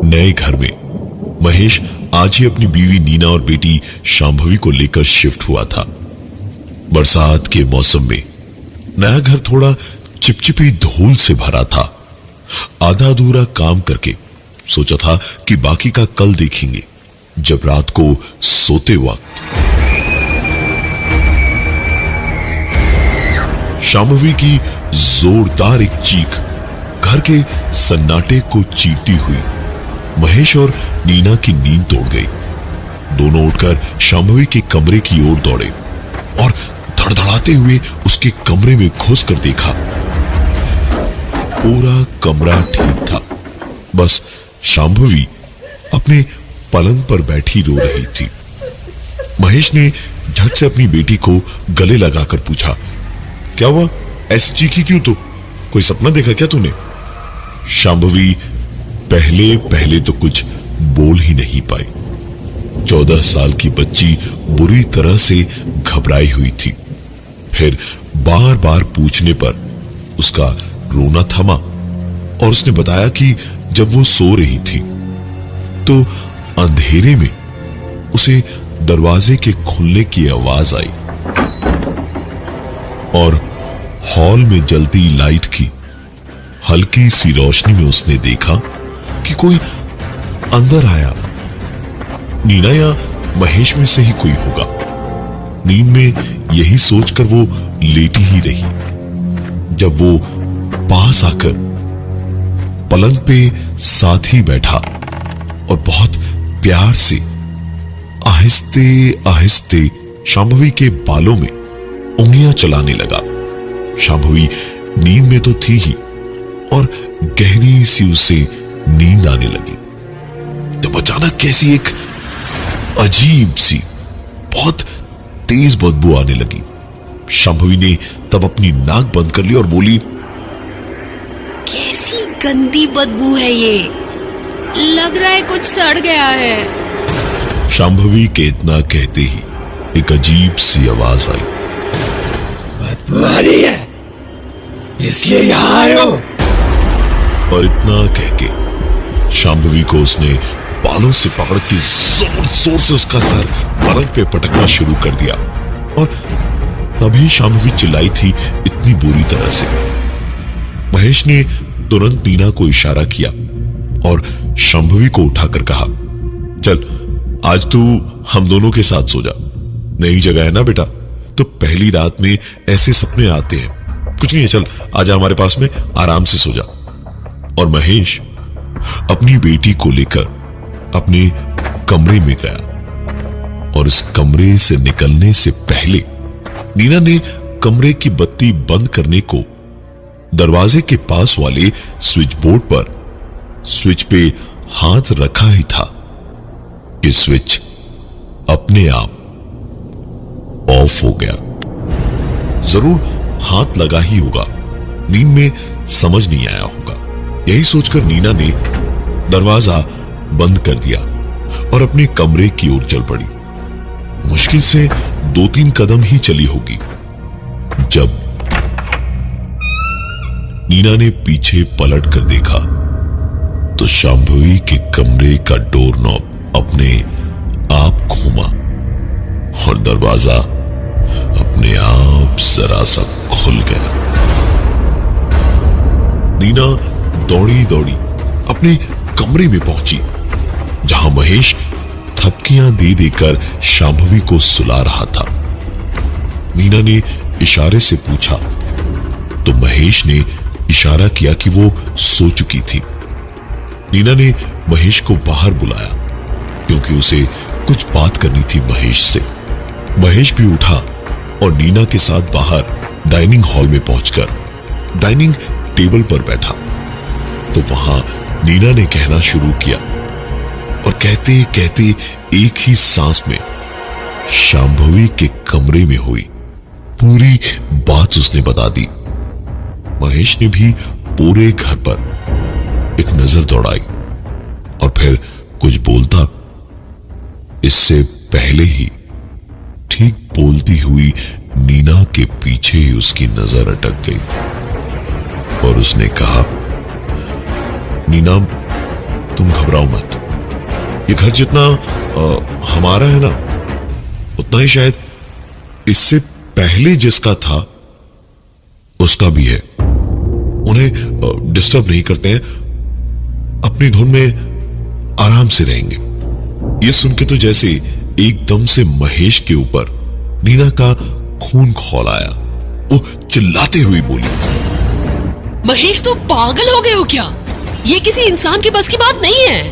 नए घर में महेश आज ही अपनी बीवी नीना और बेटी शांभवी को लेकर शिफ्ट हुआ था। बरसात के मौसम में नया घर थोड़ा चिपचिपी धूल से भरा था। आधा अधूरा काम करके सोचा था कि बाकी का कल देखेंगे जब रात को सोते वक्त शांभवी की जोरदार एक चीख घर के सन्नाटे को चीरती हुई महेश और नीना की नींद तोड़ गई। दोनों उठकर शांभवी के कमरे की ओर दौड़े और धड़धड़ाते हुए उसके कमरे में घुस कर देखा। पूरा कमरा ठीक था, बस शांभवी अपने पलंग पर बैठी रो रही थी। महेश ने झट से अपनी बेटी को गले लगाकर पूछा, क्या हुआ, ऐसी चीखी क्यों? तो कोई सपना देखा क्या तूने? शांभवी पहले पहले तो कुछ बोल ही नहीं पाई। 14 साल की बच्ची बुरी तरह से घबराई हुई थी। फिर बार बार पूछने पर उसका रोना थमा और उसने बताया कि जब वो सो रही थी तो अंधेरे में उसे दरवाजे के खुलने की आवाज आई और हॉल में जलती लाइट की हल्की सी रोशनी में उसने देखा कि कोई अंदर आया। नीना या महेश में से ही कोई होगा। नींद में यही सोचकर वो लेटी ही रही जब वो पास आकर पलंग पे साथ ही बैठा और बहुत प्यार से आहिस्ते आहिस्ते शांभवी के बालों में उंगलियां चलाने लगा। शांभवी नींद में तो थी ही और गहरी सी उसे नींद आने लगी। तब अचानक कैसी एक अजीब सी बहुत तेज बदबू आने लगी। शांभवी ने तब अपनी नाक बंद कर ली और बोली, कैसी गंदी बदबू है ये, लग रहा है कुछ सड़ गया है। शांभवी के इतना कहते ही एक अजीब सी आवाज आई, बदबू आ रही है, इसलिए यहां आए हो? और इतना कह के शांभवी को उसने बालों से पकड़ के जोर जोर से उसका सर पलंग पे पटकना शुरू कर दिया और तभी शांभवी चिल्लाई थी इतनी बुरी तरह से। महेश ने तुरंत नीना को इशारा किया और शांभवी को उठाकर कहा, चल आज तू हम दोनों के साथ सो जा। नई जगह है ना बेटा, तो पहली रात में ऐसे सपने आते हैं। कुछ नहीं है, चल आजा हमारे पास में, आराम से सो जा। और महेश अपनी बेटी को लेकर अपने कमरे में गया और इस कमरे से निकलने से पहले नीना ने कमरे की बत्ती बंद करने को दरवाजे के पास वाले स्विच बोर्ड पर स्विच पे हाथ रखा ही था कि स्विच अपने आप ऑफ हो गया। जरूर हाथ लगा ही होगा, नींद में समझ नहीं आया होगा। यही सोचकर नीना ने दरवाजा बंद कर दिया और अपने कमरे की ओर चल पड़ी। मुश्किल से 2-3 कदम ही चली होगी जब नीना ने पीछे पलट कर देखा तो शांभवी के कमरे का डोर नॉब अपने आप घूमा और दरवाजा अपने आप जरा सा खुल गया। नीना दौड़ी दौड़ी अपने कमरे में पहुंची जहां महेश थपकियां दे देकर शांभवी को सुला रहा था। नीना ने इशारे से पूछा तो महेश ने इशारा किया कि वो सो चुकी थी। नीना ने महेश को बाहर बुलाया क्योंकि उसे कुछ बात करनी थी महेश से। महेश भी उठा और नीना के साथ बाहर डाइनिंग हॉल में पहुंचकर डाइनिंग टेबल पर बैठा तो वहां नीना ने कहना शुरू किया और कहते कहते एक ही सांस में शांभवी के कमरे में हुई पूरी बात उसने बता दी। महेश ने भी पूरे घर पर एक नजर दौड़ाई और फिर कुछ बोलता इससे पहले ही ठीक बोलती हुई नीना के पीछे ही उसकी नजर अटक गई और उसने कहा, नीना तुम घबराओ मत। ये घर जितना हमारा है ना, उतना ही शायद इससे पहले जिसका था उसका भी है। उन्हें डिस्टर्ब नहीं करते हैं, अपनी धुन में आराम से रहेंगे। ये सुन के तो जैसे एकदम से महेश के ऊपर नीना का खून खौल आया। वो चिल्लाते हुए बोली, महेश तो पागल हो गए हो क्या? ये किसी इंसान के बस की बात नहीं है।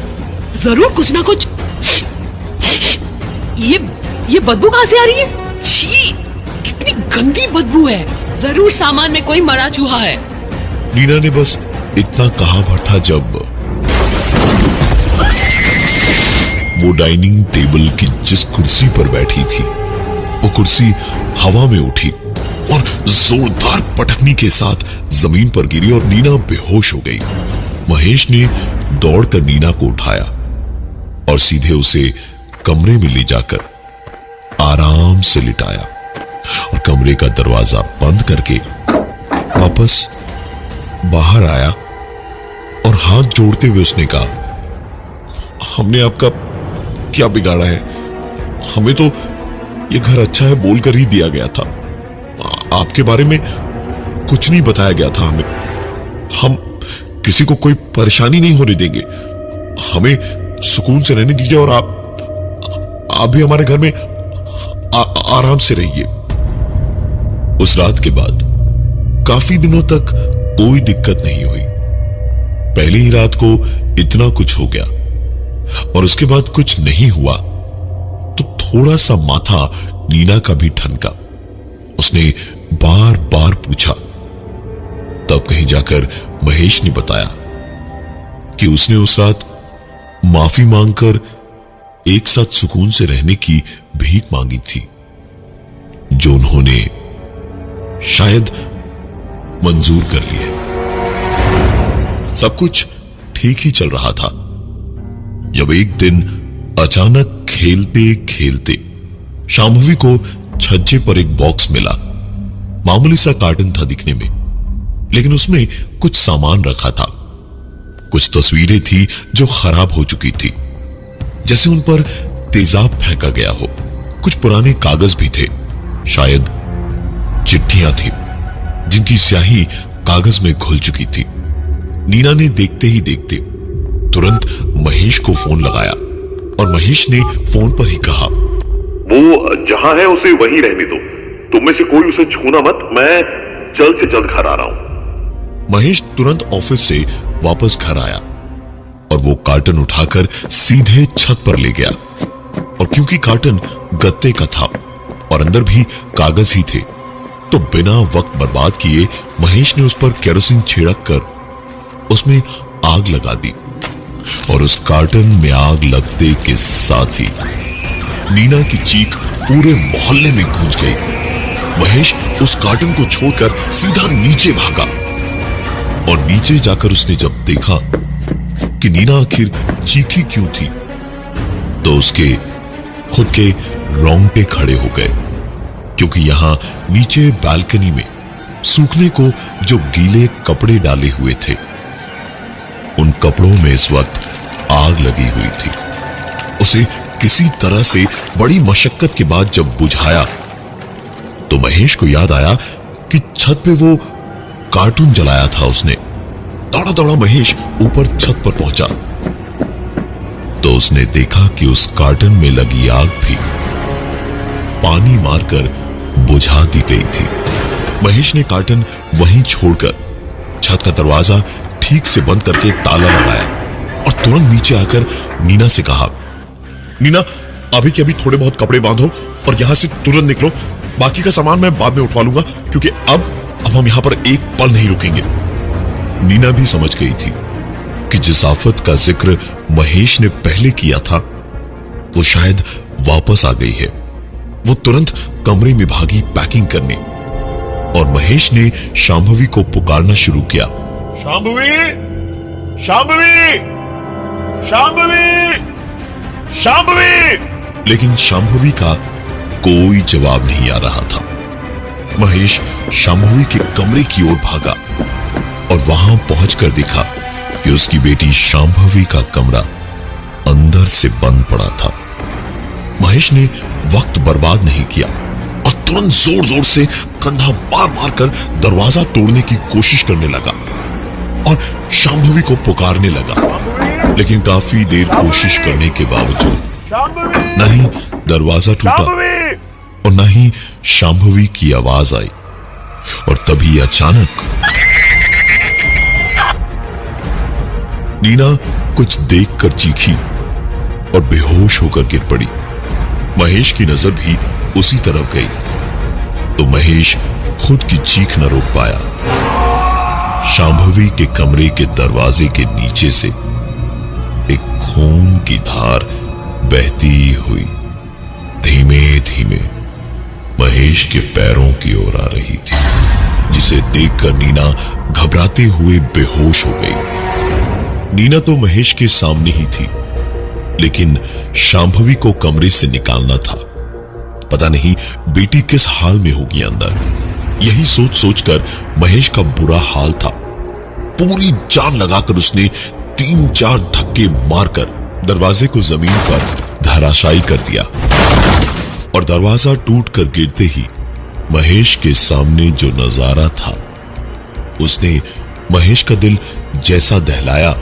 जरूर कुछ ना कुछ। ये बदबू कहां से आ रही है? छी, कितनी गंदी बदबू है। जरूर सामान में कोई मरा चूहा है। नीना ने बस इतना कहा भर था जब वो डाइनिंग टेबल की जिस कुर्सी पर बैठी थी वो कुर्सी हवा में उठी और जोरदार पटकनी के साथ जमीन पर गिरी और नीना बेहोश हो गई। महेश ने दौड़कर नीना को उठाया और सीधे उसे कमरे में ले जाकर आराम से लिटाया और कमरे का दरवाजा बंद करके वापस बाहर आया और हाथ जोड़ते हुए उसने कहा, हमने आपका क्या बिगाड़ा है? हमें तो ये घर अच्छा है बोलकर ही दिया गया था। आपके बारे में कुछ नहीं बताया गया था हमें। हम किसी को कोई परेशानी नहीं होने देंगे। हमें सुकून से रहने दीजिए और आप भी हमारे घर में आराम से रहिए। उस रात के बाद काफी दिनों तक कोई दिक्कत नहीं हुई। पहली ही रात को इतना कुछ हो गया और उसके बाद कुछ नहीं हुआ तो थोड़ा सा माथा नीना का भी ठनका। उसने बार बार पूछा, तब कहीं जाकर महेश ने बताया कि उसने उस रात माफी मांगकर एक साथ सुकून से रहने की भीख मांगी थी, जो उन्होंने शायद मंजूर कर ली है। सब कुछ ठीक ही चल रहा था जब एक दिन अचानक खेलते खेलते शांभवी को छज्जे पर एक बॉक्स मिला। मामूली सा कार्टन था दिखने में, लेकिन उसमें कुछ सामान रखा था। कुछ तस्वीरें थी जो खराब हो चुकी थी, जैसे उन पर तेजाब फेंका गया हो। कुछ पुराने कागज भी थे, शायद चिट्ठियां थी जिनकी स्याही कागज में घुल चुकी थी। नीना ने देखते ही देखते तुरंत महेश को फोन लगाया और महेश ने फोन पर ही कहा, वो जहां है उसे वहीं रहने दो, तुम में से कोई उसे छूना मत, मैं जल्द से जल्द घर आ रहा हूं। महेश तुरंत ऑफिस से वापस घर आया और वो कार्टन उठाकर सीधे छत पर ले गया। और क्योंकि कार्टन गत्ते का था और अंदर भी कागज ही थे, तो बिना वक्त बर्बाद किए महेश ने उस पर केरोसिन छिड़क कर उसमें आग लगा दी। और उस कार्टन में आग लगते के साथ ही नीना की चीख पूरे मोहल्ले में गूंज गई। महेश उस कार्टन को छोड़कर सीधा नीचे भागा और नीचे जाकर उसने जब देखा कि नीना आखिर चीखी क्यों थी, तो उसके खुद के रोंगटे खड़े हो गए, क्योंकि यहां नीचे बालकनी में सूखने को जो गीले कपड़े डाले हुए थे, उन कपड़ों में इस वक्त आग लगी हुई थी। उसे किसी तरह से बड़ी मशक्कत के बाद जब बुझाया तो महेश को याद आया कि छत पे वो कार्टून जलाया था उसने। दौड़ा दौड़ा महेश ऊपर छत पर पहुंचा तो उसने देखा कि उस कार्टन में लगी आग भी पानी मारकर बुझा दी गई थी। महेश ने कार्टन वहीं छोड़कर छत का दरवाजा ठीक से बंद करके ताला लगाया और तुरंत नीचे आकर नीना से कहा, नीना अभी के अभी थोड़े बहुत कपड़े बांधो और यहां से तुरंत निकलो। बाकी का सामान मैं बाद में उठवा लूंगा, क्योंकि अब हम यहां पर एक पल नहीं रुकेंगे। नीना भी समझ गई थी कि जिस आफत का जिक्र महेश ने पहले किया था वो शायद वापस आ गई है। वो तुरंत कमरे में भागी पैकिंग करने और महेश ने शांभवी को पुकारना शुरू किया, शांभवी, शांभवी, शांभवी, शांभवी। लेकिन शांभवी का कोई जवाब नहीं आ रहा था। महेश शांभवी के कमरे की ओर भागा और वहां पहुंचकर देखा कि उसकी बेटी शांभवी का कमरा अंदर से बंद पड़ा था। महेश ने वक्त बर्बाद नहीं किया और तुरंत जोर जोर से कंधा मार मार कर दरवाजा तोड़ने की कोशिश करने लगा और शांभवी को पुकारने लगा। लेकिन काफी देर कोशिश करने के बावजूद न ही दरवाजा टूटा और न ही शांभवी की आवाज आई। और तभी अचानक नीना कुछ देखकर चीखी और बेहोश होकर गिर पड़ी। महेश की नजर भी उसी तरफ गई तो महेश खुद की चीख न रोक पाया। शांभवी के कमरे के दरवाजे के नीचे से एक खून की धार बहती हुई धीमे धीमे महेश के पैरों की ओर आ रही थी, जिसे देखकर नीना घबराते हुए बेहोश हो गई। नीना तो महेश के सामने ही थी, लेकिन शांभवी को कमरे से निकालना था। पता नहीं बेटी किस हाल में होगी अंदर। यही सोच सोचकर महेश का बुरा हाल था। पूरी जान लगाकर उसने 3-4 धक्के मारकर दरवाजे को जमीन पर धराशायी कर दिया और दरवाजा टूटकर गिरते ही महेश के सामने जो नजारा था, उसने महेश का दिल जैसा दहलाया,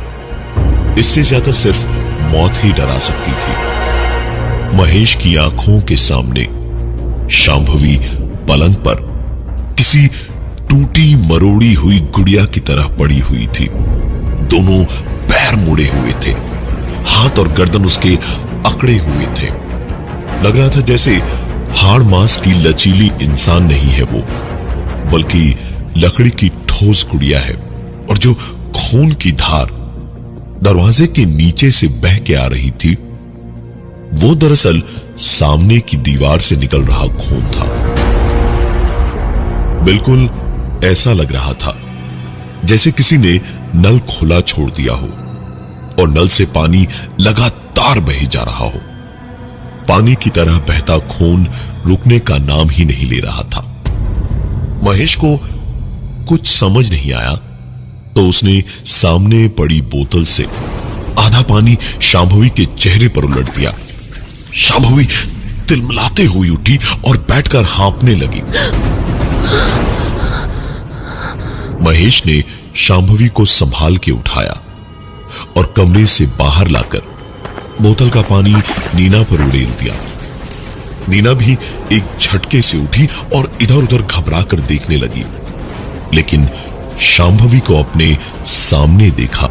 इससे ज्यादा सिर्फ मौत ही डरा सकती थी। महेश की आंखों के सामने शांभवी पलंग पर किसी टूटी मरोड़ी हुई गुड़िया की तरह पड़ी हुई थी। दोनों पैर मुड़े हुए थे, हाथ और गर्दन उसके अकड़े हुए थे। लग रहा था जैसे हाड़ मांस की लचीली इंसान नहीं है वो, बल्कि लकड़ी की ठोस गुड़िया है। और जो खून की धार दरवाजे के नीचे से बह के आ रही थी, वो दरअसल सामने की दीवार से निकल रहा खून था। बिल्कुल ऐसा लग रहा था जैसे किसी ने नल खुला छोड़ दिया हो और नल से पानी लगातार बहे जा रहा हो। पानी की तरह बहता खून रुकने का नाम ही नहीं ले रहा था। महेश को कुछ समझ नहीं आया तो उसने सामने पड़ी बोतल से आधा पानी शांभवी के चेहरे पर उलट दिया। शांभवी तिलमिलाते हुई उठी और बैठकर हाँफने लगी। महेश ने शांभवी को संभाल के उठाया और कमरे से बाहर लाकर बोतल का पानी नीना पर उड़ेल दिया। नीना भी एक झटके से उठी और इधर उधर घबरा कर देखने लगी, लेकिन शांभवी को अपने सामने देखा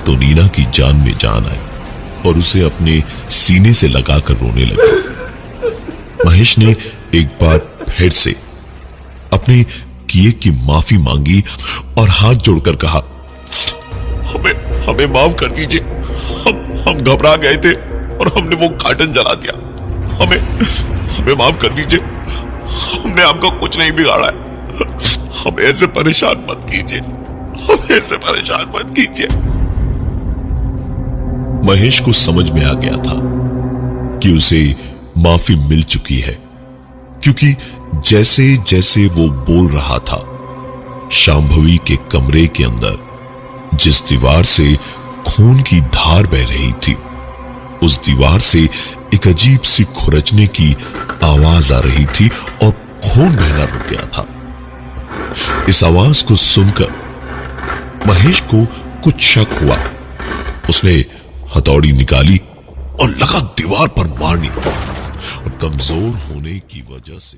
तो नीना की जान में जान आई और उसे अपने सीने से लगाकर रोने लगी। महेश ने एक बार फिर से अपने किए की माफी मांगी और हाथ जोड़कर कहा, हमें माफ कर दीजिए। हम घबरा गए थे और हमने वो घाटन जला दिया। हमें माफ कर दीजिए। हमने आपका कुछ नहीं बिगाड़ा है। हमें ऐसे परेशान मत कीजिए। हमें ऐसे परेशान मत कीजिए। महेश को समझ में आ गया था कि उसे माफी मिल चुकी है, क्योंकि जैसे जैसे वो बोल रहा था, शांभवी के कमरे के अंदर जिस दीवार से खून की धार बह रही थी, उस दीवार से एक अजीब सी खुरचने की आवाज आ रही थी और खून बहना रुक गया था। इस आवाज को सुनकर महेश को कुछ शक हुआ। उसने हथौड़ी निकाली और लगा दीवार पर मारने, और कमजोर होने की वजह से